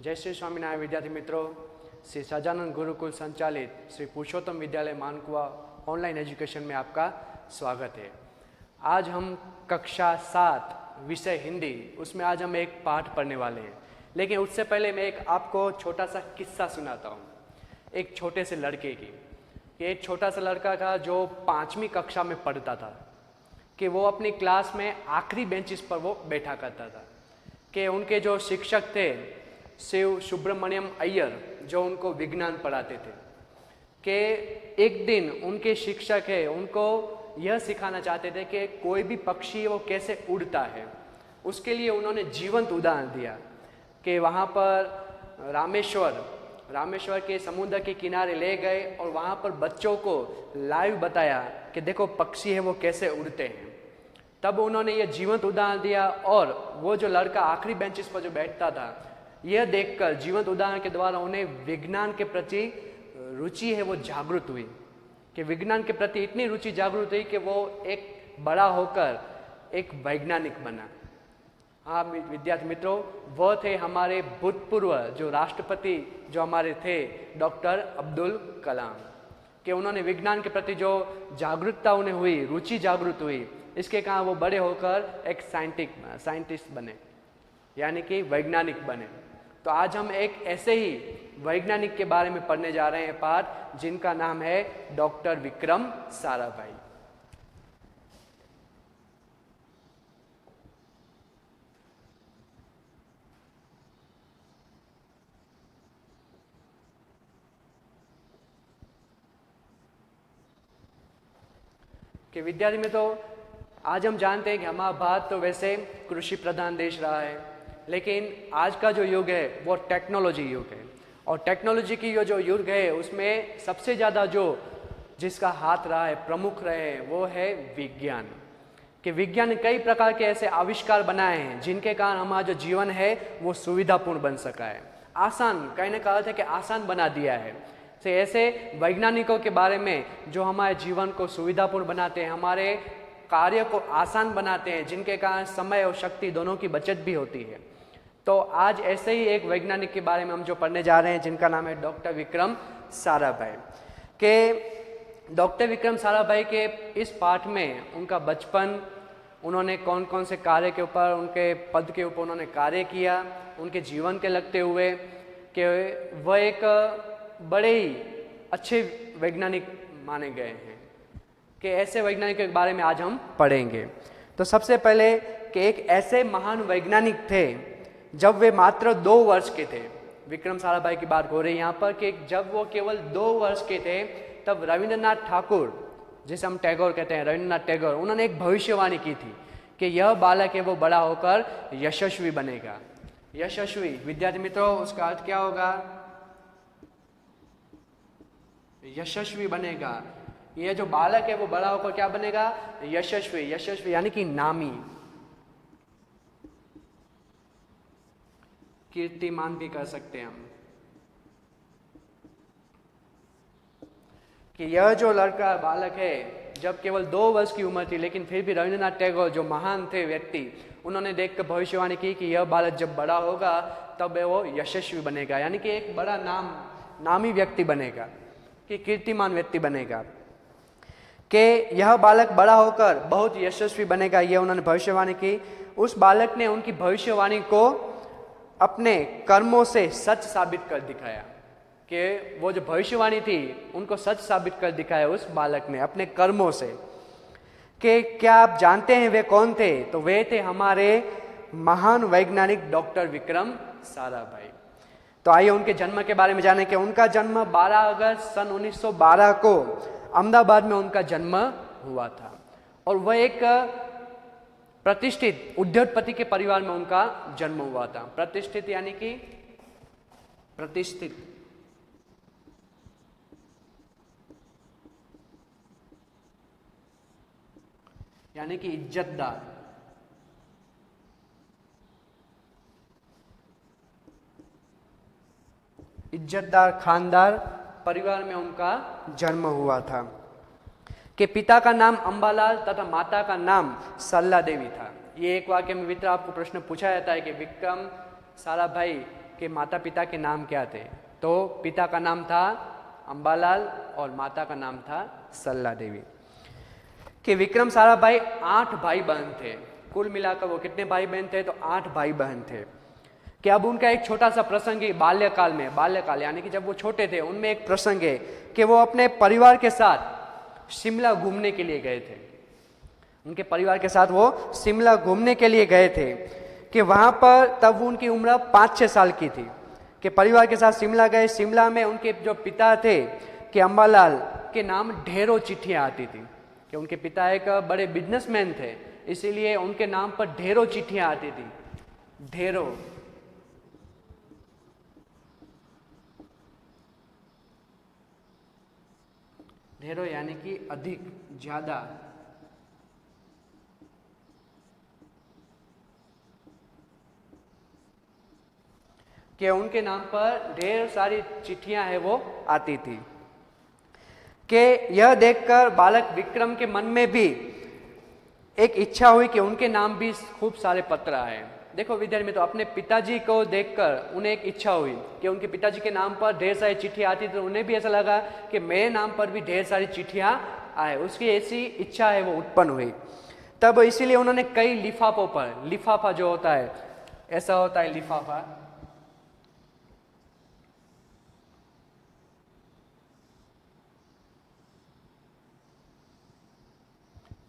जय श्री स्वामीनारायण विद्यार्थी मित्रों, श्री सजानंद गुरुकुल संचालित श्री पुरुषोत्तम विद्यालय मानकुआ ऑनलाइन एजुकेशन में आपका स्वागत है। आज हम कक्षा 7 विषय हिंदी, उसमें आज हम एक पाठ पढ़ने वाले हैं। लेकिन उससे पहले मैं एक आपको छोटा सा किस्सा सुनाता हूँ एक छोटे से लड़के की। ये एक छोटा सा लड़का था जो 5वीं कक्षा में पढ़ता था कि वो अपनी क्लास में आखिरी बेंचेस पर वो बैठा करता था कि उनके जो शिक्षक थे शिव सुब्रमण्यम अय्यर, जो उनको विज्ञान पढ़ाते थे, कि एक दिन उनके शिक्षक है उनको यह सिखाना चाहते थे कि कोई भी पक्षी वो कैसे उड़ता है। उसके लिए उन्होंने जीवंत उदाहरण दिया कि वहाँ पर रामेश्वर के समुद्र के किनारे ले गए और वहाँ पर बच्चों को लाइव बताया कि देखो पक्षी है वो कैसे उड़ते हैं। तब उन्होंने ये जीवंत उदाहरण दिया और वो जो लड़का आखिरी बेंचेस पर जो बैठता था, यह देखकर जीवंत उदाहरण के द्वारा उन्हें विज्ञान के प्रति रुचि है वो जागृत हुई कि विज्ञान के प्रति इतनी रुचि जागृत हुई कि वो एक बड़ा होकर एक वैज्ञानिक बना। हाँ विद्यार्थी मित्रों, वह थे हमारे भूतपूर्व जो राष्ट्रपति जो हमारे थे डॉक्टर अब्दुल कलाम, कि उन्होंने विज्ञान के प्रति जो जागरूकता उन्हें हुई, रुचि जागृत हुई, इसके कारण वो बड़े होकर एक साइंटिस्ट बने, यानी कि वैज्ञानिक बने। तो आज हम एक ऐसे ही वैज्ञानिक के बारे में पढ़ने जा रहे हैं पाठ, जिनका नाम है डॉक्टर विक्रम साराभाई। कि विद्यार्थी में तो आज हम जानते हैं कि हमारा भारत तो वैसे कृषि प्रधान देश रहा है, लेकिन आज का जो युग है वो टेक्नोलॉजी युग है। और टेक्नोलॉजी की जो युग है उसमें सबसे ज़्यादा जो जिसका हाथ रहा है, प्रमुख रहे हैं, वो है विज्ञान। कि विज्ञान ने कई प्रकार के ऐसे आविष्कार बनाए हैं जिनके कारण हमारा जो जीवन है वो सुविधापूर्ण बन सका है, आसान, कहीं ना कहा था कि आसान बना दिया है। तो ऐसे वैज्ञानिकों के बारे में जो हमारे जीवन को सुविधापूर्ण बनाते हैं, हमारे कार्य को आसान बनाते हैं, जिनके कारण समय और शक्ति दोनों की बचत भी होती है। तो आज ऐसे ही एक वैज्ञानिक के बारे में हम जो पढ़ने जा रहे हैं, जिनका नाम है डॉक्टर विक्रम साराभाई। के डॉक्टर विक्रम साराभाई के इस पाठ में उनका बचपन, उन्होंने कौन कौन से कार्य के ऊपर, उनके पद के ऊपर उन्होंने कार्य किया, उनके जीवन के लगते हुए कि वह एक बड़े ही अच्छे वैज्ञानिक माने गए हैं, कि ऐसे वैज्ञानिक के बारे में आज हम पढ़ेंगे। तो सबसे पहले कि एक ऐसे महान वैज्ञानिक थे जब वे मात्र 2 वर्ष के थे। विक्रम साराभाई की बात हो रही है यहाँ पर कि जब वो केवल 2 वर्ष के थे तब रविंद्रनाथ ठाकुर, जिसे हम टैगोर कहते हैं, रविंद्रनाथ टैगोर, उन्होंने एक भविष्यवाणी की थी कि यह बालक है वो बड़ा होकर यशस्वी बनेगा। यशस्वी विद्यार्थी मित्रों, उसका अर्थ क्या होगा? यशस्वी बनेगा। यह जो बालक है वो बड़ा होकर क्या बनेगा? यशस्वी। यशस्वी यानी कि नामी, कीर्तिमान भी कर सकते हैं हम। कि यह जो लड़का बालक है, जब केवल 2 वर्ष की उम्र थी, लेकिन फिर भी रविंद्रनाथ टैगोर जो महान थे व्यक्ति, उन्होंने देखकर भविष्यवाणी की कि यह बालक जब बड़ा होगा तब वो यशस्वी बनेगा, यानी कि एक बड़ा नामी व्यक्ति बनेगा, कि कीर्तिमान व्यक्ति बनेगा। कि यह बालक बड़ा होकर बहुत यशस्वी बनेगा, यह उन्होंने भविष्यवाणी की। उस बालक ने उनकी भविष्यवाणी को अपने कर्मों से सच साबित कर दिखाया, कि वो जो भविष्यवाणी थी उनको सच साबित कर दिखाया उस बालक ने अपने कर्मों से। कि क्या आप जानते हैं वे कौन थे? तो वे थे हमारे महान वैज्ञानिक डॉक्टर विक्रम साराभाई। तो आइए उनके जन्म के बारे में जानें कि उनका जन्म 12 अगस्त सन 1912 को अहमदाबाद में उनका जन्म हुआ था। और वह एक प्रतिष्ठित उद्योगपति के परिवार में उनका जन्म हुआ था। प्रतिष्ठित यानी कि प्रतिष्ठित, यानी कि इज्जतदार। इज्जतदार खानदार परिवार में उनका जन्म हुआ था। कि पिता का नाम अंबालाल तथा माता का नाम सरला देवी था। ये एक वाक्य में मित्र आपको प्रश्न पूछा जाता है कि विक्रम साराभाई कि माता पिता के नाम क्या थे। तो पिता का नाम था अंबालाल और माता का नाम था सल्ला देवी। कि विक्रम साराभाई 8 भाई बहन थे, कुल मिलाकर वो कितने भाई बहन थे, तो 8 भाई बहन थे। कि अब उनका एक छोटा सा प्रसंग है बाल्यकाल में, बाल्यकाल यानी कि जब वो छोटे थे, उनमें एक प्रसंग है कि वो अपने परिवार के साथ शिमला घूमने के लिए गए थे। उनके परिवार के साथ वो शिमला घूमने के लिए गए थे। कि वहाँ पर तब उनकी उम्र 5-6 साल की थी। कि परिवार के साथ शिमला गए। शिमला में उनके जो पिता थे कि अंबालाल के नाम ढेरों चिट्ठियाँ आती थी। कि उनके पिता एक बड़े बिजनेसमैन थे, इसीलिए उनके नाम पर ढेरों चिट्ठियाँ आती थी। ढेरों ढेरों यानी कि अधिक, ज्यादा। कि उनके नाम पर ढेर सारी चिट्ठियां है वो आती थी। कि यह देखकर बालक विक्रम के मन में भी एक इच्छा हुई कि उनके नाम भी खूब सारे पत्र आए। देखो विद्यार्थी में तो अपने पिताजी को देखकर उन्हें एक इच्छा हुई कि उनके पिताजी के नाम पर ढेर सारी चिट्ठियां आती, तो उन्हें भी ऐसा लगा कि मेरे नाम पर भी ढेर सारी चिट्ठियां आए। उसकी ऐसी इच्छा है वो उत्पन्न हुई। तब इसीलिए उन्होंने कई लिफाफों पर, लिफाफा जो होता है, ऐसा होता है लिफाफा,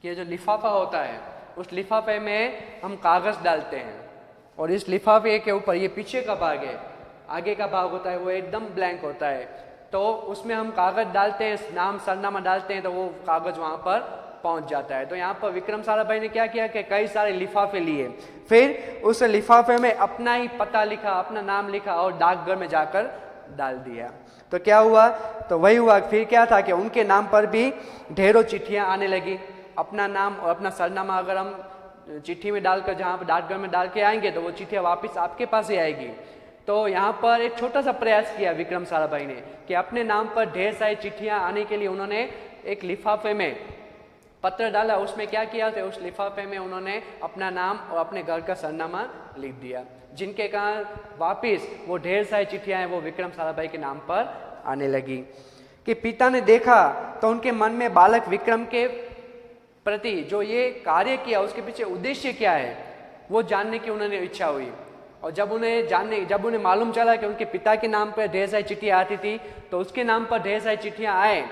कि जो लिफाफा होता है उस लिफाफे में हम कागज डालते हैं, और इस लिफाफे के ऊपर, ये पीछे का भाग है, आगे का भाग होता है वो एकदम ब्लैंक होता है, तो उसमें हम कागज डालते हैं, नाम सरनामा डालते हैं, तो वो कागज वहां पर पहुंच जाता है। तो यहाँ पर विक्रम साराभाई ने क्या किया कि कई सारे लिफाफे लिए, फिर उस लिफाफे में अपना ही पता लिखा, अपना नाम लिखा और डाकघर में जाकर डाल दिया। तो क्या हुआ, तो वही हुआ। फिर क्या था कि उनके नाम पर भी ढेरों चिट्ठियां आने लगी। अपना नाम और अपना सरनामा अगर हम चिट्ठी में डालकर जहाँ पर डाकघर में डाल के आएंगे तो वो चिट्ठियाँ वापस आपके पास ही आएगी। तो यहाँ पर एक छोटा सा प्रयास किया विक्रम साराभाई ने कि अपने नाम पर ढेर सारी चिट्ठियाँ आने के लिए उन्होंने एक लिफाफे में पत्र डाला। उसमें क्या किया था, उस लिफाफे में उन्होंने अपना नाम और अपने घर का सरनामा लिख दिया, जिनके कारण वापिस वो ढेर सारी चिट्ठियाँ हैं वो विक्रम साराभाई के नाम पर आने लगी। कि पिता ने देखा तो उनके मन में बालक विक्रम के प्रति जो ये कार्य किया उसके पीछे उद्देश्य क्या है वो जानने की उन्होंने इच्छा हुई। और जब उन्हें मालूम चला कि उनके पिता के नाम पर ढेर सारी चिट्ठियाँ आती थी, तो उसके नाम पर ढेर सारी चिट्ठियाँ आए,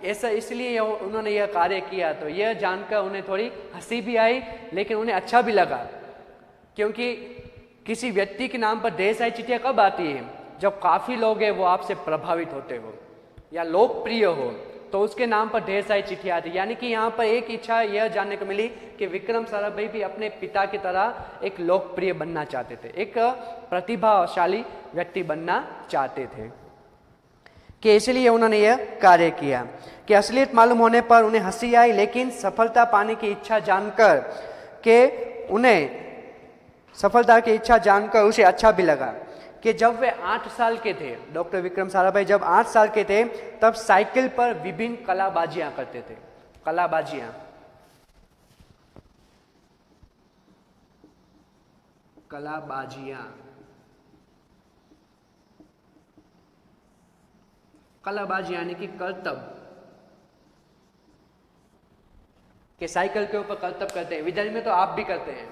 ऐसा इसलिए उन्होंने यह कार्य किया। तो यह जानकर उन्हें थोड़ी हंसी भी आई, लेकिन उन्हें अच्छा भी लगा, क्योंकि किसी व्यक्ति के नाम पर ढेर सारी चिट्ठियाँ कब आती है, जब काफ़ी लोग हैं वो आपसे प्रभावित होते हो या लोकप्रिय हो, तो उसके नाम पर ढेर सारी चिट्ठियाँ आती। यानी कि यहाँ पर एक इच्छा यह जानने को मिली कि विक्रम साराभाई भी अपने पिता की तरह एक लोकप्रिय बनना चाहते थे, एक प्रतिभाशाली व्यक्ति बनना चाहते थे, कि इसलिए उन्होंने यह कार्य किया। कि असलियत मालूम होने पर उन्हें हंसी आई, लेकिन सफलता पाने की इच्छा जानकर कि उन्हें सफलता की इच्छा जानकर उसे अच्छा भी लगा। कि जब वे 8 साल के थे, डॉक्टर विक्रम साराभाई जब 8 साल के थे, तब साइकिल पर विभिन्न कलाबाजियां करते थे। कलाबाजियां कलाबाजी यानी कि करतब, कि साइकिल के ऊपर करतब करते हैं। विद्यालय में तो आप भी करते हैं,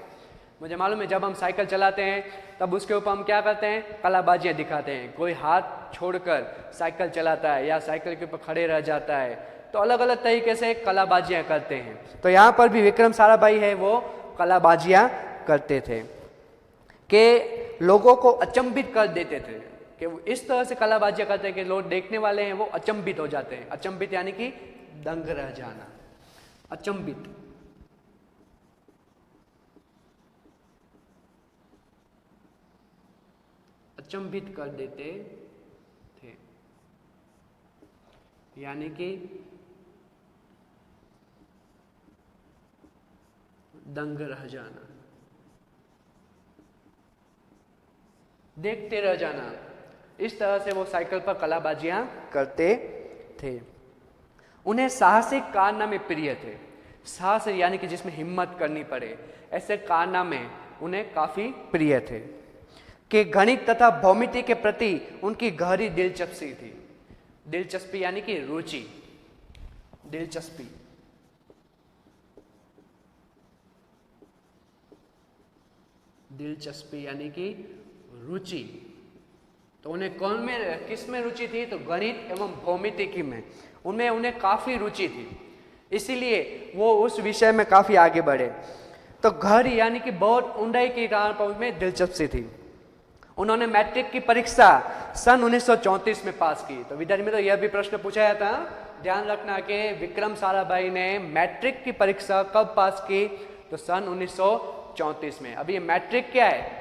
मुझे मालूम है। जब हम साइकिल चलाते हैं तब उसके ऊपर हम क्या करते हैं, कलाबाजियाँ दिखाते हैं। कोई हाथ छोड़कर साइकिल चलाता है या साइकिल के ऊपर खड़े रह जाता है, तो अलग अलग तरीके से कलाबाजियाँ करते हैं। तो यहाँ पर भी विक्रम साराभाई है वो कलाबाजियाँ करते थे, कि लोगों को अचंभित कर देते थे। कि वो इस तरह से कलाबाजियाँ करते हैं कि लोग देखने वाले हैं वो अचंभित हो जाते हैं। अचंभित यानी कि दंग रह जाना, अचंभित। अचंभित कर देते थे, यानी कि दंग रह जाना, देखते रह जाना। इस तरह से वो साइकिल पर कलाबाजियां करते थे। उन्हें साहसिक कारनामे प्रिय थे। साहस यानी कि जिसमें हिम्मत करनी पड़े, ऐसे कारनामे उन्हें काफी प्रिय थे। कि गणित तथा भौमिति के प्रति उनकी गहरी दिलचस्पी थी। दिलचस्पी यानी कि रुचि, दिलचस्पी। दिलचस्पी यानी कि रुचि। तो उन्हें कौन में, किस में रुचि थी? तो गणित एवं भौमितिकी में उनमें उन्हें काफी रुचि थी, इसीलिए वो उस विषय में काफी आगे बढ़े। तो गहरी यानी कि बहुत ऊंडाई की कारण पर उनमें दिलचस्पी थी। उन्होंने मैट्रिक की परीक्षा सन 1934 में पास की। तो विद्यार्थी में तो यह भी प्रश्न पूछा जाता है, ध्यान रखना कि विक्रम साराभाई ने मैट्रिक की परीक्षा कब पास की? तो सन 1934 में। अभी ये मैट्रिक क्या है?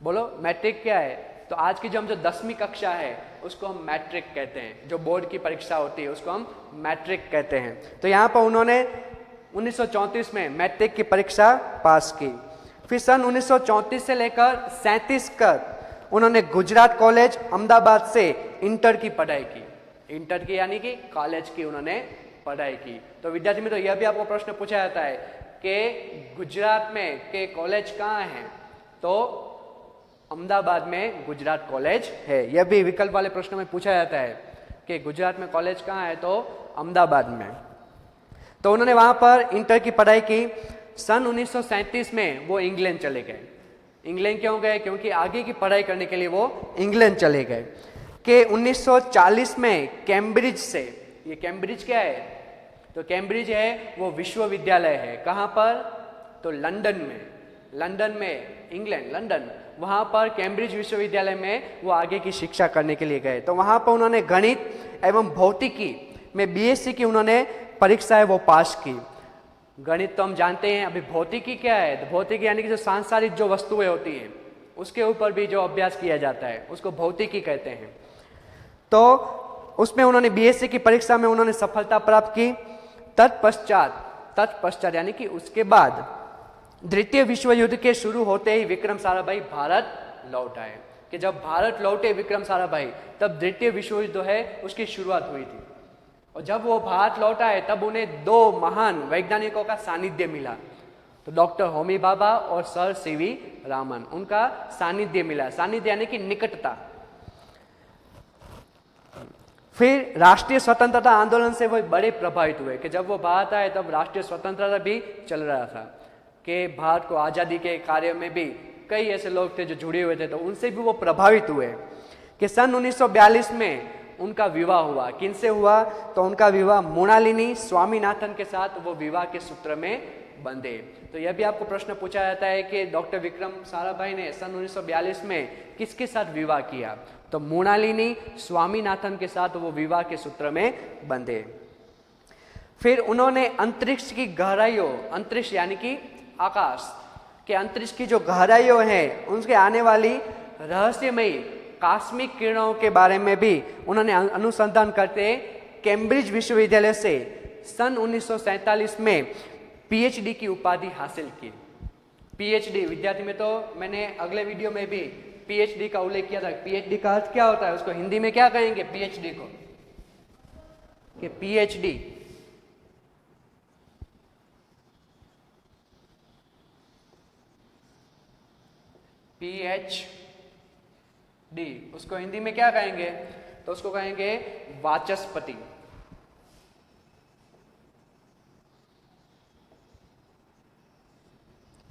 बोलो मैट्रिक क्या है? तो आज की जो 10वीं कक्षा है उसको हम मैट्रिक कहते हैं। जो बोर्ड की परीक्षा होती है उसको हम मैट्रिक कहते हैं। तो यहाँ पर उन्होंने 1934 में मैट्रिक की परीक्षा पास की। फिर सन 1934 से लेकर 37 तक उन्होंने गुजरात कॉलेज अहमदाबाद से इंटर की पढ़ाई की। इंटर की यानी कि कॉलेज की उन्होंने पढ़ाई की। तो विद्यार्थी में तो यह भी आपको प्रश्न पूछा जाता है कि गुजरात में के कॉलेज कहाँ हैं? तो अहमदाबाद में गुजरात कॉलेज है। यह भी विकल्प वाले प्रश्न में पूछा जाता है कि गुजरात में कॉलेज कहाँ है? तो अहमदाबाद में। तो उन्होंने वहां पर इंटर की पढ़ाई की। सन 1937 में वो इंग्लैंड चले गए। इंग्लैंड क्यों गए? क्योंकि आगे की पढ़ाई करने के लिए वो इंग्लैंड चले गए। कि 1940 में कैम्ब्रिज से, ये कैम्ब्रिज क्या है? तो कैम्ब्रिज है वो विश्वविद्यालय है। कहाँ पर? तो लंदन में। लंदन में, इंग्लैंड, लंदन, वहाँ पर कैम्ब्रिज विश्वविद्यालय में वो आगे की शिक्षा करने के लिए गए। तो वहाँ पर उन्होंने गणित एवं भौतिकी में बीएससी की उन्होंने परीक्षाएं वो पास की। गणित तो हम जानते हैं, अभी भौतिकी क्या है? तो भौतिकी यानी कि जो सांसारिक जो वस्तुएं होती हैं उसके ऊपर भी जो अभ्यास किया जाता है उसको भौतिकी कहते हैं। तो उसमें उन्होंने बीएससी की परीक्षा में उन्होंने सफलता प्राप्त की। तत्पश्चात यानी कि उसके बाद द्वितीय विश्व युद्ध के शुरू होते ही विक्रम साराभाई भारत लौट आए। कि जब भारत लौटे विक्रम साराभाई तब द्वितीय विश्व युद्ध है उसकी शुरुआत हुई थी। और जब वो भारत लौट आए तब उन्हें दो महान वैज्ञानिकों का सानिध्य मिला। तो डॉक्टर होमी भाभा और सर सीवी रामन, उनका सानिध्य मिला। सानिध्य यानी कि निकटता। फिर राष्ट्रीय स्वतंत्रता आंदोलन से वो बड़े प्रभावित हुए कि जब वो भारत आए तब राष्ट्रीय स्वतंत्रता भी चल रहा था कि भारत को आज़ादी के कार्य में भी कई ऐसे लोग थे जो जुड़े हुए थे। तो उनसे भी वो प्रभावित हुए कि सन 1942 में उनका विवाह हुआ। किनसे हुआ? तो उनका विवाह मृणालिनी स्वामीनाथन के साथ वो विवाह के सूत्र में बंधे। तो यह भी आपको प्रश्न पूछा जाता है कि डॉक्टर विक्रम साराभाई ने सन 1942 में किसके साथ विवाह किया? तो मृणालिनी स्वामीनाथन के साथ वो विवाह के सूत्र में बंधे। फिर उन्होंने अंतरिक्ष की गहराइयों, अंतरिक्ष यानी कि आकाश के अंतरिक्ष की जो गहराइयों हैं उनके आने वाली रहस्यमयी कॉस्मिक किरणों के बारे में भी उन्होंने अनुसंधान करते कैम्ब्रिज विश्वविद्यालय से सन 1947 में पीएचडी की उपाधि हासिल की। पीएचडी विद्यार्थी में तो मैंने अगले वीडियो में भी पीएचडी का उल्लेख किया था। पीएचडी का अर्थ क्या होता है? उसको हिंदी में क्या कहेंगे पीएचडी को? कि पीएचडी पीएचडी उसको हिंदी में क्या कहेंगे? तो उसको कहेंगे वाचस्पति।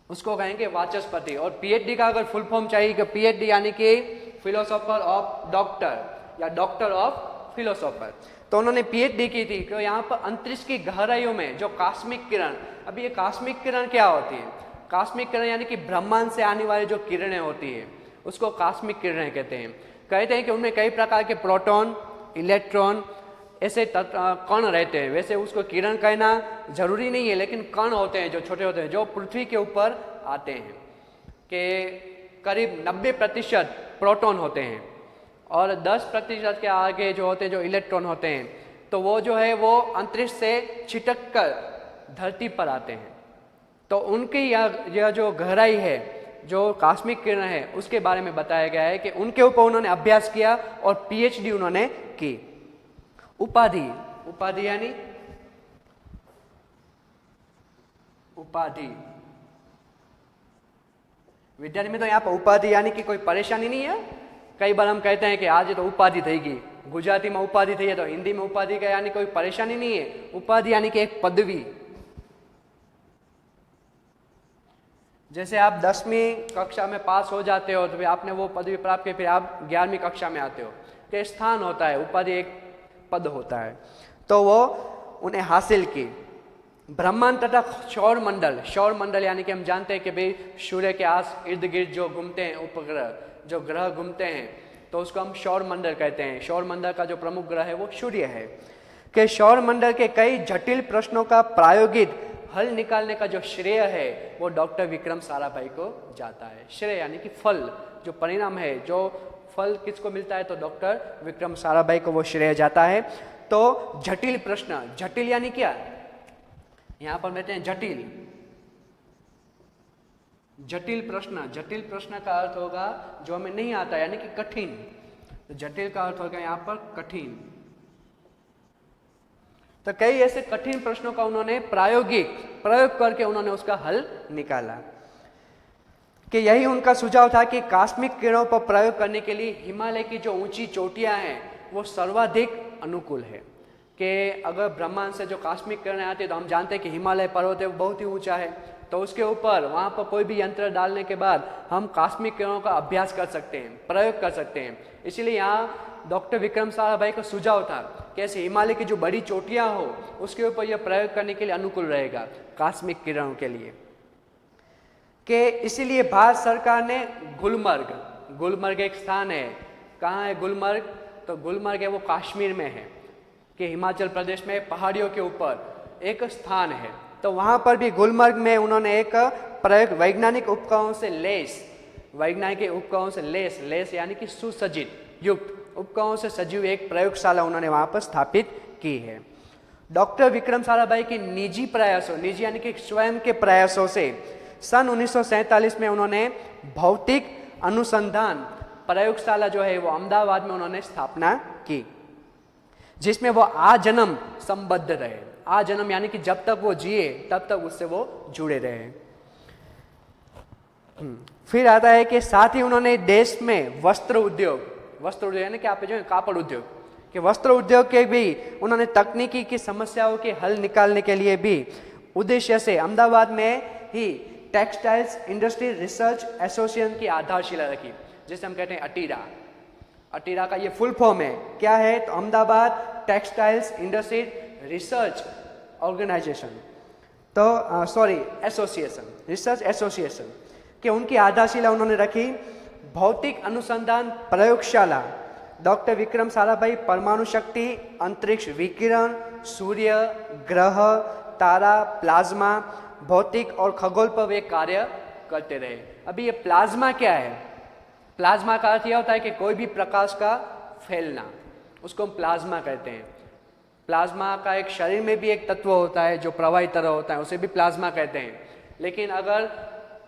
उसको कहेंगे वाचस्पति। और पीएचडी का अगर फुल फॉर्म चाहिए कि पीएचडी यानी कि फिलोसोफर ऑफ डॉक्टर या डॉक्टर ऑफ फिलोसोफर। तो उन्होंने पीएचडी की थी कि यहाँ पर अंतरिक्ष की गहराइयों में जो कॉस्मिक किरण, अभी ये कॉस्मिक किरण क्या होती है? कॉस्मिक किरण यानी कि ब्रह्मांड से आने वाली जो किरणें होती है उसको कॉस्मिक किरणें कहते हैं। कहते हैं कि उनमें कई प्रकार के प्रोटॉन, इलेक्ट्रॉन ऐसे कण रहते हैं। वैसे उसको किरण कहना जरूरी नहीं है, लेकिन कण होते हैं जो छोटे होते हैं जो पृथ्वी के ऊपर आते हैं। कि करीब 90% प्रोटॉन होते हैं और 10% के आगे जो होते हैं जो इलेक्ट्रॉन होते हैं, तो वो जो है वो अंतरिक्ष से छिटक कर धरती पर आते हैं। तो उनकी यह जो गहराई है, जो कॉस्मिक किरण है, उसके बारे में बताया गया है कि उनके ऊपर उन्होंने अभ्यास किया और पीएचडी उन्होंने की। उपाधि, उपाधि यानी उपाधि विद्यार्थी में तो यहाँ पर उपाधि यानी कि कोई परेशानी नहीं है। कई बार हम कहते हैं कि आज तो उपाधि થઈ ગઈ, गुजराती में उपाधि થઈ है तो हिंदी में उपाधि का यानी कोई परेशानी नहीं है। उपाधि यानी कि एक पदवी। जैसे आप 10वीं कक्षा में पास हो जाते हो तो फिर आपने वो पदवी प्राप्त की, फिर आप 11वीं कक्षा में आते हो तो एक स्थान होता है, उपाधि एक पद होता है, तो वो उन्हें हासिल की। ब्रह्मांड तथा सौर मंडल, सौर मंडल यानी कि हम जानते हैं कि भाई सूर्य के आस इर्द गिर्द जो घूमते हैं उपग्रह, जो ग्रह घूमते हैं तो उसको हम सौर मंडल कहते हैं। सौर मंडल का जो प्रमुख ग्रह है वो सूर्य है। कि सौर मंडल के कई जटिल प्रश्नों का प्रायोगिक हल निकालने का जो श्रेय है वो डॉक्टर विक्रम साराभाई को जाता है। श्रेय यानी कि फल, जो परिणाम है, जो फल किसको मिलता है तो डॉक्टर विक्रम साराभाई को वो श्रेय जाता है। तो जटिल प्रश्न, जटिल यानी क्या, यहां पर कहते हैं जटिल, जटिल प्रश्न। जटिल प्रश्न का अर्थ होगा जो हमें नहीं आता यानी कि कठिन, तो जटिल का अर्थ होगा यहां पर कठिन। तो कई ऐसे कठिन प्रश्नों का उन्होंने प्रयोग करके उन्होंने उसका हल निकाला। कि यही उनका सुझाव था कि कॉस्मिक किरणों पर प्रयोग करने के लिए हिमालय की जो ऊंची चोटियां हैं वो सर्वाधिक अनुकूल है। कि अगर ब्रह्मांड से जो कॉस्मिक किरणें आती है तो हम जानते हैं कि हिमालय पर्वत है वो बहुत ही ऊंचा है, तो उसके ऊपर वहां पर कोई भी यंत्र डालने के बाद हम कॉस्मिक किरणों का अभ्यास कर सकते हैं, प्रयोग कर सकते हैं। इसीलिए यहाँ डॉक्टर विक्रम साराभाई का सुझाव था कि ऐसे हिमालय की जो बड़ी चोटियां हो उसके ऊपर यह प्रयोग करने के लिए अनुकूल रहेगा कॉस्मिक किरणों के लिए। कि इसीलिए भारत सरकार ने गुलमर्ग, गुलमर्ग एक स्थान है, कहाँ है गुलमर्ग, तो गुलमर्ग है वो कश्मीर में है, कि हिमाचल प्रदेश में पहाड़ियों के ऊपर एक स्थान है। तो वहां पर भी गुलमर्ग में उन्होंने एक प्रयोग वैज्ञानिक उपकरणों से लेस, वैज्ञानिक उपकरणों से लेस, लेस यानी कि सुसज्जित युक्त उपकरणों से सजी हुई एक प्रयोगशाला उन्होंने वहां पर स्थापित की है। डॉक्टर विक्रम साराभाई की निजी प्रयासों, निजी यानी कि स्वयं के प्रयासों से सन 1947 में उन्होंने भौतिक अनुसंधान प्रयोगशाला जो है वो अहमदाबाद में उन्होंने स्थापना की, जिसमें वो आजन्म संबद्ध रहे। आजन्म यानी कि जब तक वो जिए तब तक उससे वो जुड़े रहे। फिर आता है कि साथ ही उन्होंने देश में वस्त्र उद्योग, वस्त्र उद्योग यानी कि आप जो है कापड़ उद्योग, कि वस्त्र उद्योग के भी उन्होंने तकनीकी की समस्याओं के हल निकालने के लिए भी उद्देश्य से अहमदाबाद में ही टेक्सटाइल्स इंडस्ट्री रिसर्च एसोसिएशन की आधारशिला रखी, जिसे हम कहते हैं अटीरा। अटीरा का ये फुल फॉर्म है, क्या है तो Ahmedabad textiles industry research organisation, तो सॉरी एसोसिएशन, रिसर्च एसोसिएशन, कि उनकी आधारशिला उन्होंने रखी। भौतिक अनुसंधान प्रयोगशाला डॉक्टर विक्रम साराभाई परमाणु शक्ति, अंतरिक्ष विकिरण, सूर्य, ग्रह, तारा, प्लाज्मा, भौतिक और खगोल पर वे कार्य करते रहे। अभी ये प्लाज्मा क्या है, प्लाज्मा का अर्थ यह होता है कि कोई भी प्रकाश का फैलना, उसको हम प्लाज्मा कहते हैं। प्लाज्मा का एक शरीर में भी एक तत्व होता है जो प्रवाही तरह होता है, उसे भी प्लाज्मा कहते हैं। लेकिन अगर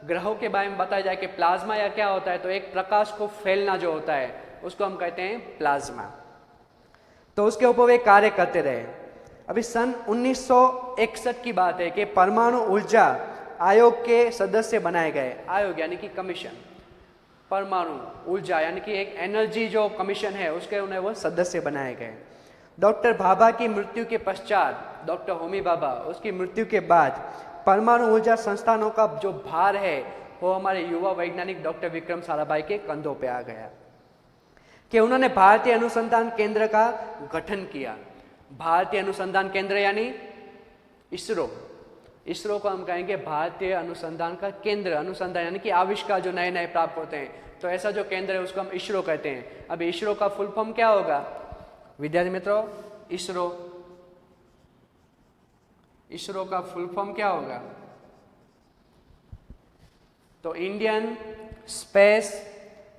ग्रहों के बारे में बताया जाए कि प्लाज्मा या क्या होता है, तो एक प्रकाश को फैलना जो होता है उसको हम कहते हैं प्लाज्मा। तो उसके ऊपर वे कार्य करते रहे। अभी सन 1961 की बात है कि परमाणु ऊर्जा आयोग के सदस्य बनाए गए। आयोग यानी कि कमीशन, परमाणु ऊर्जा यानी कि एक एनर्जी जो कमीशन है उसके उन्हें वो सदस्य बनाए गए। डॉक्टर भाभा की मृत्यु के पश्चात, डॉक्टर होमी भाभा, उसकी मृत्यु के बाद परमाणु ऊर्जा संस्थानों का जो भार है वो हमारे युवा वैज्ञानिक डॉक्टर विक्रम साराभाई के कंधों पे आ गया, कि उन्होंने भारतीय अनुसंधान केंद्र का गठन किया। भारतीय अनुसंधान केंद्र यानी इसरो, इसरो को हम कहेंगे भारतीय अनुसंधान का केंद्र। अनुसंधान यानी कि आविष्कार जो नए नए प्राप्त होते हैं, तो ऐसा जो केंद्र है उसको हम इसरो कहते हैं। अब इसरो का फुल फॉर्म क्या होगा विद्यार्थी मित्रों, इसरो, इसरो का फुल फॉर्म क्या होगा, तो इंडियन स्पेस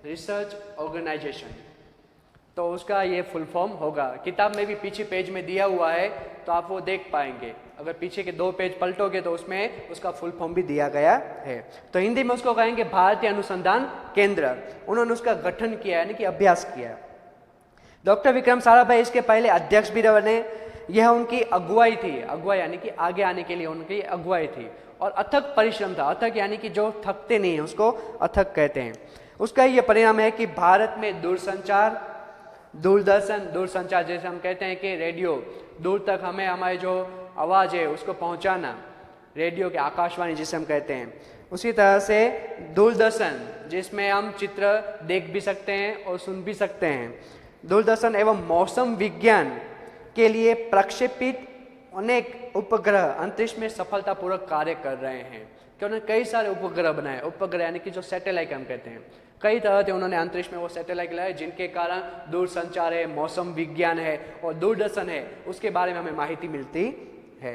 रिसर्च ऑर्गेनाइजेशन, तो उसका ये फुल फॉर्म होगा। किताब में भी पीछे पेज में दिया हुआ है तो आप वो देख पाएंगे। अगर पीछे के 2 पेज पलटोगे तो उसमें उसका फुल फॉर्म भी दिया गया है। तो हिंदी में उसको कहेंगे भारतीय अनुसंधान केंद्र। उन्होंने उसका गठन किया यानी कि अभ्यास किया। डॉक्टर विक्रम साराभाई इसके पहले अध्यक्ष भी बने। यह उनकी अगुवाई थी, अगुवाई यानी कि आगे आने के लिए उनकी अगुवाई थी। और अथक परिश्रम था। अथक यानी कि जो थकते नहीं है उसको अथक कहते हैं। उसका ये परिणाम है कि भारत में दूरसंचार, दूरदर्शन, दूरसंचार जैसे हम कहते हैं कि रेडियो, दूर तक हमें हमारी जो आवाज़ है उसको पहुंचाना, रेडियो के आकाशवाणी जिसे हम कहते हैं। उसी तरह से दूरदर्शन जिसमें हम चित्र देख भी सकते हैं और सुन भी सकते हैं। दूरदर्शन एवं मौसम विज्ञान के लिए प्रक्षेपित अनेक उपग्रह अंतरिक्ष में सफलतापूर्वक कार्य कर रहे हैं कि उन्होंने कई सारे उपग्रह बनाए। उपग्रह यानी कि जो सैटेलाइट हम कहते हैं, कई तरह के उन्होंने अंतरिक्ष में वो सैटेलाइट लाए जिनके कारण दूरसंचार है, मौसम विज्ञान है और दूरदर्शन है, उसके बारे में हमें माहिती मिलती है।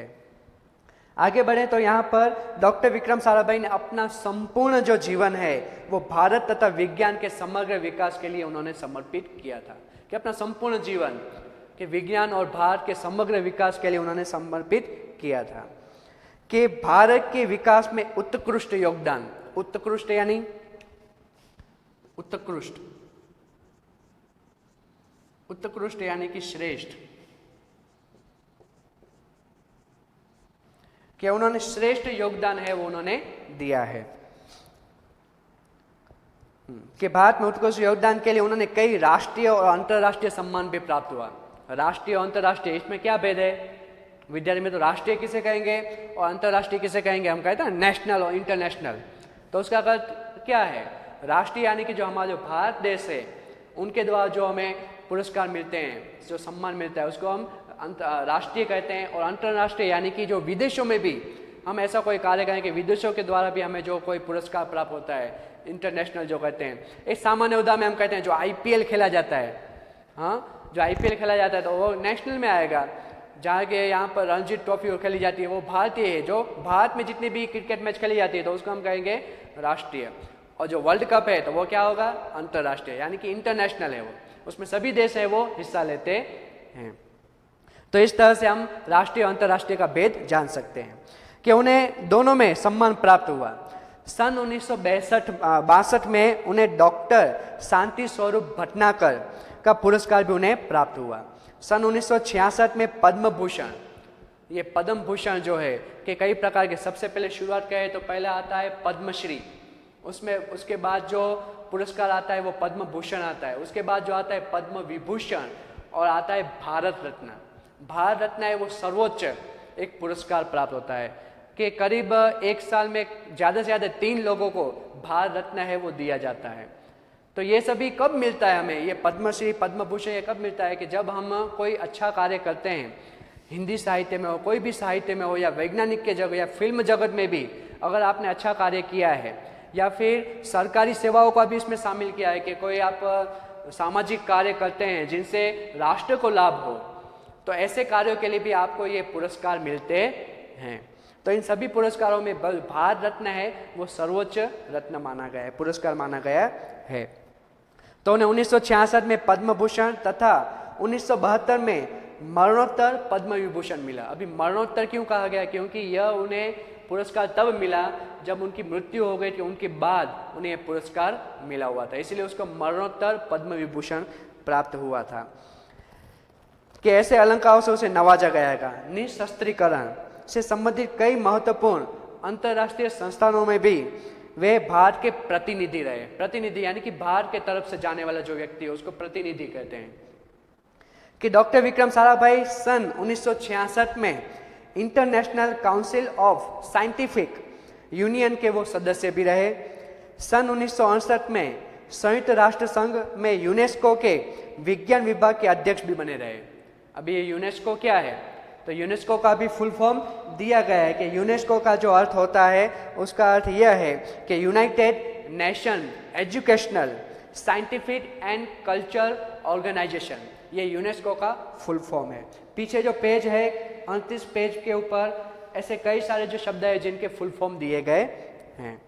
आगे बढ़े तो यहाँ पर डॉक्टर विक्रम साराभाई ने अपना संपूर्ण जो जीवन है वो भारत तथा विज्ञान के समग्र विकास के लिए उन्होंने समर्पित किया था। कि अपना संपूर्ण जीवन कि विज्ञान और भारत के समग्र विकास के लिए उन्होंने समर्पित किया था। कि भारत के विकास में उत्कृष्ट योगदान, उत्कृष्ट यानी उत्कृष्ट, उत्कृष्ट यानी कि श्रेष्ठ, कि उन्होंने श्रेष्ठ योगदान है वो उन्होंने दिया है। कि भारत में उत्कृष्ट योगदान के लिए उन्होंने कई राष्ट्रीय और अंतर्राष्ट्रीय सम्मान भी प्राप्त हुआ। राष्ट्रीय और अंतर्राष्ट्रीय इसमें क्या भेद है? विद्यालय में तो राष्ट्रीय किसे कहेंगे और अंतर्राष्ट्रीय किसे कहेंगे? हम कहते हैं नेशनल और इंटरनेशनल। तो उसका अर्थ क्या है? राष्ट्रीय यानी कि जो हमारा जो भारत देश है उनके द्वारा जो हमें पुरस्कार मिलते हैं, जो सम्मान मिलता है, उसको हम राष्ट्रीय कहते हैं। और अंतर्राष्ट्रीय यानी कि जो विदेशों में भी हम ऐसा कोई कार्य करें कि विदेशों के द्वारा भी हमें जो कोई पुरस्कार प्राप्त होता है, इंटरनेशनल जो कहते हैं। एक सामान्य उदाहरण में हम कहते हैं जो IPL खेला जाता है, हाँ, जो IPL खेला जाता है तो वो नेशनल में आएगा। जहाँ के यहाँ पर रणजी ट्रॉफी खेली जाती है वो भारतीय है। जो भारत में जितनी भी क्रिकेट मैच खेली जाती है तो उसको हम कहेंगे राष्ट्रीय। और जो वर्ल्ड कप है तो वो क्या होगा? अंतर्राष्ट्रीय यानी कि इंटरनेशनल है वो, उसमें सभी देश है वो हिस्सा लेते हैं। तो इस तरह से हम राष्ट्रीय और अंतर्राष्ट्रीय का भेद जान सकते हैं कि उन्हें दोनों में सम्मान प्राप्त हुआ। सन 1962 में उन्हें डॉक्टर शांति स्वरूप भटनागर का पुरस्कार भी उन्हें प्राप्त हुआ। सन 1966 में पद्म भूषण, ये पद्म भूषण जो है कि कई प्रकार के, सबसे पहले शुरुआत करें तो पहला आता है पद्मश्री, उसमें उसके बाद जो पुरस्कार आता है वो पद्म भूषण आता है, उसके बाद जो आता है पद्म विभूषण और आता है भारत रत्न। भारत रत्न है वो सर्वोच्च एक पुरस्कार प्राप्त होता है कि करीब एक साल में ज़्यादा से ज़्यादा 3 लोगों को भारत रत्न है वो दिया जाता है। तो ये सभी कब मिलता है हमें? ये पद्मश्री, पद्म भूषण ये कब मिलता है? कि जब हम कोई अच्छा कार्य करते हैं, हिंदी साहित्य में हो, कोई भी साहित्य में हो, या वैज्ञानिक के जगत या फिल्म जगत में भी अगर आपने अच्छा कार्य किया है, या फिर सरकारी सेवाओं का भी इसमें शामिल किया है कि कोई आप सामाजिक कार्य करते हैं जिनसे राष्ट्र को लाभ हो, तो ऐसे कार्यों के लिए भी आपको ये पुरस्कार मिलते हैं। तो इन सभी पुरस्कारों में भारत रत्न है वो सर्वोच्च रत्न माना गया है, पुरस्कार माना गया है। तो उन्हें 1966 में पद्म भूषण तथा 1972 में मरणोत्तर पद्म विभूषण मिला। अभी मरणोत्तर क्यों कहा गया? क्योंकि यह उन्हें पुरस्कार तब मिला जब उनकी मृत्यु हो गई थी, उनके बाद उन्हें यह पुरस्कार मिला हुआ था, इसलिए उसको मरणोत्तर पद्म विभूषण प्राप्त हुआ था। कि ऐसे अलंकारों से उसे नवाजा गया। निशस्त्रीकरण से संबंधित कई महत्वपूर्ण अंतर्राष्ट्रीय संस्थानों में भी वे भारत के प्रतिनिधि रहे। प्रतिनिधि यानी कि भारत के तरफ से जाने वाला जो व्यक्ति है उसको प्रतिनिधि कहते हैं। कि डॉक्टर विक्रम साराभाई सन 1966 में international council of scientific union के वो सदस्य भी रहे। सन 1968 में संयुक्त राष्ट्र संघ में यूनेस्को के विज्ञान विभाग के अध्यक्ष भी बने रहे। अभी ये यूनेस्को क्या है? तो यूनेस्को का भी फुल फॉर्म दिया गया है कि यूनेस्को का जो अर्थ होता है उसका अर्थ यह है कि United Nation Educational Scientific and Culture Organisation, ये यूनेस्को का फुल फॉर्म है। पीछे जो पेज है 29 पेज के ऊपर ऐसे कई सारे जो शब्द है जिनके फुल फॉर्म दिए गए हैं।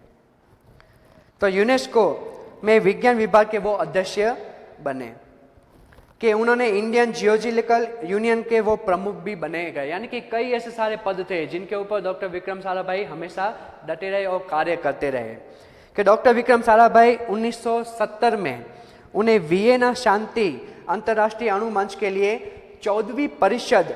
तो यूनेस्को में विज्ञान विभाग के वो अध्यक्ष बने कि उन्होंने इंडियन जियोलॉजिकल यूनियन के वो प्रमुख भी बने गए। यानी कि कई ऐसे सारे पद थे जिनके ऊपर डॉक्टर विक्रम साराभाई हमेशा डटे रहे और कार्य करते रहे। कि डॉक्टर विक्रम साराभाई 1970 में उन्हें वियना शांति अंतर्राष्ट्रीय अणु मंच के लिए 14वीं परिषद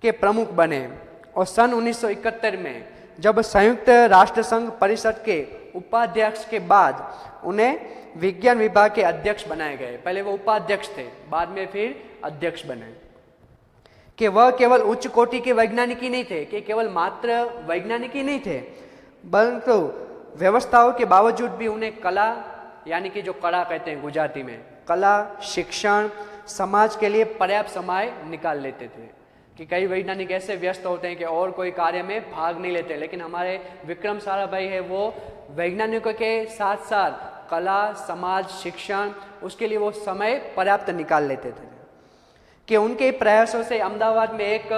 के प्रमुख बने और सन 1971 में जब संयुक्त राष्ट्र संघ परिषद के उपाध्यक्ष के बाद उन्हें विज्ञान विभाग के अध्यक्ष बनाए गए। पहले वो उपाध्यक्ष थे, बाद में फिर अध्यक्ष बने। कि वह केवल उच्च कोटि के वैज्ञानिक ही नहीं थे, कि केवल मात्र वैज्ञानिक ही नहीं थे, परंतु व्यवस्थाओं के बावजूद भी उन्हें कला, यानी कि जो कला कहते हैं गुजराती में, कला, शिक्षण, समाज के लिए पर्याप्त समय निकाल लेते थे। कि कई वैज्ञानिक ऐसे व्यस्त होते हैं कि और कोई कार्य में भाग नहीं लेते, लेकिन हमारे विक्रम साराभाई है वो वैज्ञानिकों के साथ साथ कला, समाज, शिक्षण, उसके लिए वो समय पर्याप्त निकाल लेते थे। कि उनके प्रयासों से अहमदाबाद में एक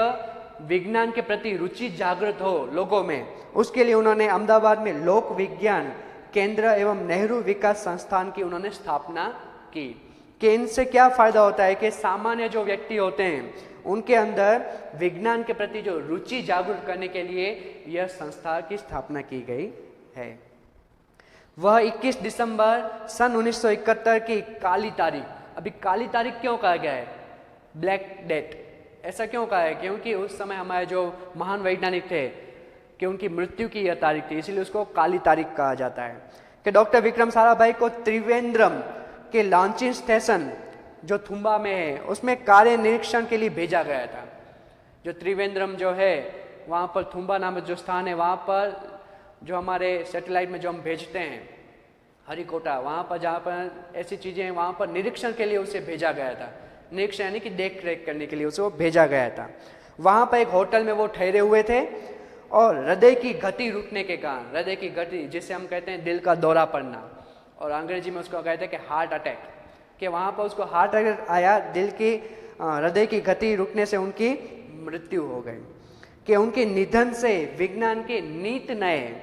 विज्ञान के प्रति रुचि जागृत हो लोगों में, उसके लिए उन्होंने अहमदाबाद में लोक विज्ञान केंद्र एवं नेहरू विकास संस्थान की उन्होंने स्थापना की। कि इनसे क्या फायदा होता है कि सामान्य जो व्यक्ति होते हैं उनके अंदर विज्ञान के प्रति जो रुचि जागृत करने के लिए यह संस्था की स्थापना की गई है। वह 21 दिसंबर सन 1971 की काली तारीख, अभी काली तारीख क्यों कहा गया है, ब्लैक डेट, ऐसा क्यों कहा है? क्योंकि उस समय हमारे जो महान वैज्ञानिक थे कि उनकी मृत्यु की यह तारीख थी, इसलिए उसको काली तारीख कहा जाता है। कि डॉक्टर विक्रम साराभाई को त्रिवेंद्रम के लॉन्चिंग स्टेशन जो थुम्बा में है उसमें कार्य निरीक्षण के लिए भेजा गया था। जो त्रिवेंद्रम जो है वहाँ पर, थुम्बा नामक जो स्थान है, वहाँ पर जो हमारे सैटेलाइट में जो हम भेजते हैं हरिकोटा, वहाँ पर जहाँ पर ऐसी चीज़ें हैं वहाँ पर निरीक्षण के लिए उसे भेजा गया था। निरीक्षण यानी कि देख रेख करने के लिए उसे वो भेजा गया था। वहाँ पर एक होटल में वो ठहरे हुए थे और हृदय की गति रुकने के कारण, हृदय की गति जिसे हम कहते हैं दिल का दौरा पड़ना, और अंग्रेजी में उसको कहते हैं कि हार्ट अटैक, कि वहाँ पर उसको हार्ट अटैक आया, दिल की हृदय की गति रुकने से उनकी मृत्यु हो गई। कि उनके निधन से विज्ञान के नीत नए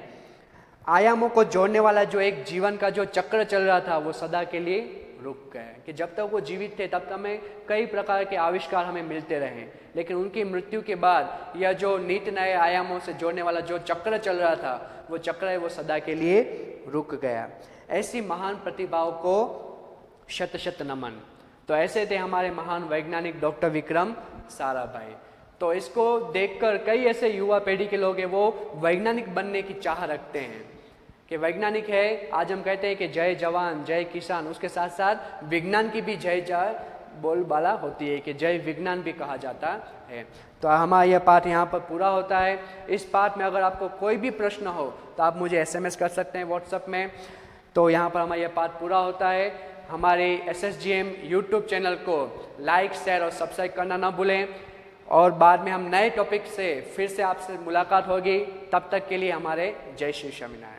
आयामों को जोड़ने वाला जो एक जीवन का जो चक्र चल रहा था वो सदा के लिए रुक गए। कि जब तक वो जीवित थे तब तक हमें कई प्रकार के आविष्कार हमें मिलते रहे, लेकिन उनकी मृत्यु के बाद यह जो नीत नए आयामों से जोड़ने वाला जो चक्र चल रहा था वो चक्र है वो सदा के लिए रुक गया। ऐसी महान प्रतिभाओं को शत शत नमन। तो ऐसे थे हमारे महान वैज्ञानिक डॉक्टर विक्रम साराभाई। तो इसको देखकर कई ऐसे युवा पीढ़ी के लोग हैं वो वैज्ञानिक बनने की चाह रखते हैं कि वैज्ञानिक है, आज हम कहते हैं कि जय जवान जय किसान, उसके साथ साथ विज्ञान की भी जय जय बोलबाला होती है कि जय विज्ञान भी कहा जाता है। तो हमारा यह पाठ यहाँ पर पूरा होता है। इस पाठ में अगर आपको कोई भी प्रश्न हो तो आप मुझे SMS कर सकते हैं व्हाट्सएप में। तो यहाँ पर हमारा यह पाठ पूरा होता है। हमारे SSGM यूट्यूब चैनल को लाइक, शेयर और सब्सक्राइब करना ना भूलें, और बाद में हम नए टॉपिक से फिर से आपसे मुलाकात होगी। तब तक के लिए हमारे जय श्री स्वामीनारायण।